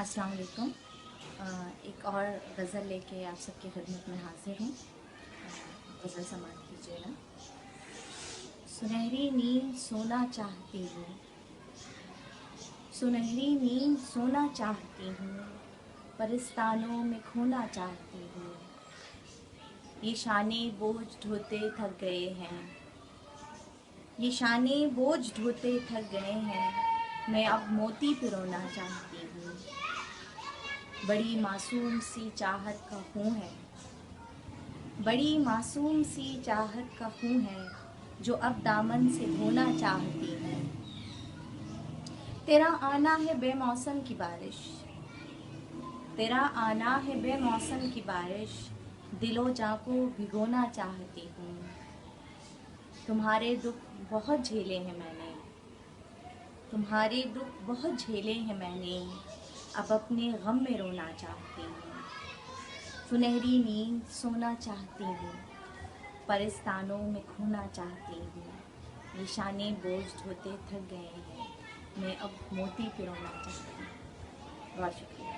अस्सलाम वालेकुम। एक और गज़ल लेके आप सबकी खिदमत में हाजिर हूँ। गज़ल समाअत कीजिएगा। सुनहरी नींद सोना चाहती हूँ, सुनहरी नींद सोना चाहती हूँ, परिस्तानों में खोना चाहती हूँ। ये शाने बोझ ढोते थक गए हैं, ये शाने बोझ ढोते थक गए हैं, मैं अब मोती पिरोना चाहती हूँ। बड़ी मासूम सी चाहत का खून है, बड़ी मासूम सी चाहत का खून है, जो अब दामन से धोना चाहती हूँ। तेरा आना है बेमौसम की बारिश, तेरा आना है बेमौसम की बारिश, दिलो जाँ को भिगोना चाहती हूँ। तुम्हारे दुख बहुत झेले हैं मैंने, तुम्हारे दुख बहुत झेले हैं मैंने, अब अपने गम में रोना चाहती हूँ। सुनहरी नींद सोना चाहती हूँ, परिस्तानों में खोना चाहती हूँ। ये शाने बोझ ढोते थक गए हैं, मैं अब मोती पिरोना चाहती हूँ। बहुत शुक्रिया।